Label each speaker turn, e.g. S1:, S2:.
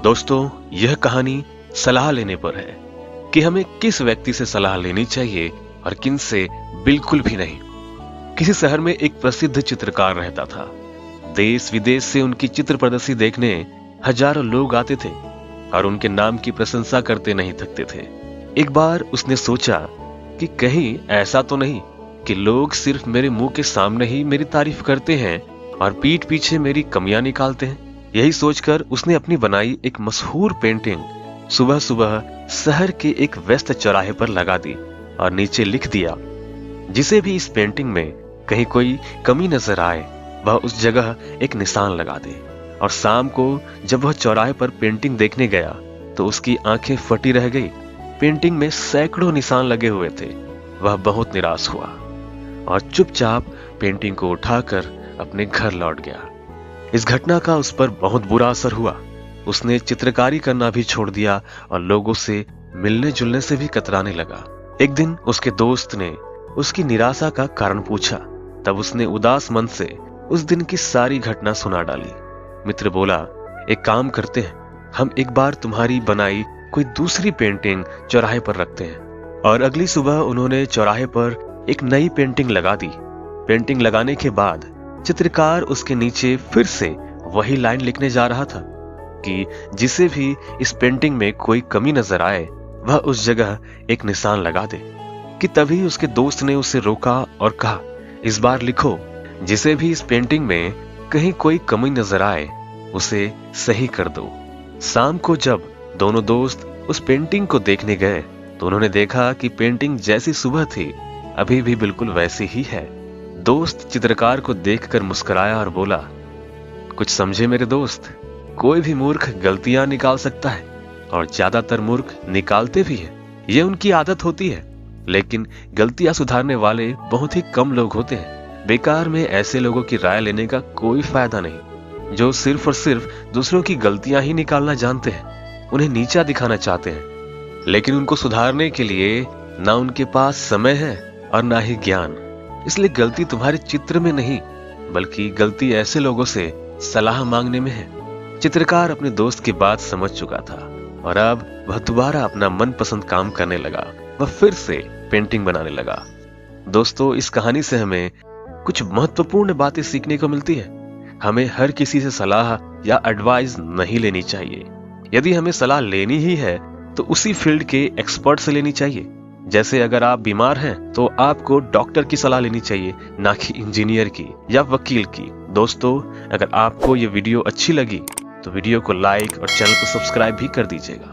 S1: दोस्तों, यह कहानी सलाह लेने पर है कि हमें किस व्यक्ति से सलाह लेनी चाहिए और किन से बिल्कुल भी नहीं। किसी शहर में एक प्रसिद्ध चित्रकार रहता था। देश विदेश से उनकी चित्र प्रदर्शनी देखने हजारों लोग आते थे और उनके नाम की प्रशंसा करते नहीं थकते थे। एक बार उसने सोचा कि कहीं ऐसा तो नहीं कि लोग सिर्फ मेरे मुंह के सामने ही मेरी तारीफ करते हैं और पीठ पीछे मेरी कमियां निकालते हैं। यही सोचकर उसने अपनी बनाई एक मशहूर पेंटिंग सुबह सुबह शहर के एक व्यस्त चौराहे पर लगा दी और नीचे लिख दिया, जिसे भी इस पेंटिंग में कहीं कोई कमी नजर आए वह उस जगह एक निशान लगा दे। और शाम को जब वह चौराहे पर पेंटिंग देखने गया तो उसकी आंखें फटी रह गई। पेंटिंग में सैकड़ों निशान लगे हुए थे। वह बहुत निराश हुआ और चुपचाप पेंटिंग को उठाकर अपने घर लौट गया। इस घटना का उस पर बहुत बुरा असर हुआ। उसने चित्रकारी करना भी छोड़ दिया और लोगों से मिलने जुलने से भी कतराने लगा। एक दिन उसके दोस्त ने उसकी निराशा का कारण पूछा। तब उसने उदास मन से उस दिन की सारी घटना सुना डाली। मित्र बोला, एक काम करते हैं, हम एक बार तुम्हारी बनाई कोई दूसरी पेंटिंग चौराहे पर रखते हैं। और अगली सुबह उन्होंने चौराहे पर एक नई पेंटिंग लगा दी। पेंटिंग लगाने के बाद चित्रकार उसके नीचे फिर से वही लाइन लिखने जा रहा था कि जिसे भी इस पेंटिंग में कोई कमी नजर आए वह उस जगह एक निशान लगा दे। कि तभी उसके दोस्त ने उसे रोका और कहा, इस बार लिखो, जिसे भी इस पेंटिंग में कहीं कोई कमी नजर आए उसे सही कर दो। शाम को जब दोनों दोस्त उस पेंटिंग को देखने गए तो उन्होंने देखा कि पेंटिंग जैसी सुबह थी अभी भी बिल्कुल वैसी ही है। दोस्त चित्रकार को देखकर मुस्कुराया और बोला, कुछ समझे मेरे दोस्त, कोई भी मूर्ख गलतियां निकाल सकता है और ज्यादातर मूर्ख निकालते भी हैं। ये उनकी आदत होती है, लेकिन गलतियां सुधारने वाले बहुत ही कम लोग होते हैं। बेकार में ऐसे लोगों की राय लेने का कोई फायदा नहीं जो सिर्फ और सिर्फ दूसरों की गलतियां ही निकालना जानते हैं, उन्हें नीचा दिखाना चाहते हैं, लेकिन उनको सुधारने के लिए ना उनके पास समय है और ना ही ज्ञान। इसलिए गलती तुम्हारे चित्र में नहीं बल्कि गलती ऐसे लोगों से सलाह मांगने में है। चित्रकार अपने दोस्त की बात समझ चुका था और अब वह दोबारा अपना मनपसंद काम करने लगा। वह फिर से पेंटिंग बनाने लगा। दोस्तों, इस कहानी से हमें कुछ महत्वपूर्ण बातें सीखने को मिलती है। हमें हर किसी से सलाह या एडवाइस नहीं लेनी चाहिए। यदि हमें सलाह लेनी ही है तो उसी फील्ड के एक्सपर्ट से लेनी चाहिए। जैसे अगर आप बीमार हैं तो आपको डॉक्टर की सलाह लेनी चाहिए, ना कि इंजीनियर की या वकील की। दोस्तों, अगर आपको ये वीडियो अच्छी लगी तो वीडियो को लाइक और चैनल को सब्सक्राइब भी कर दीजिएगा।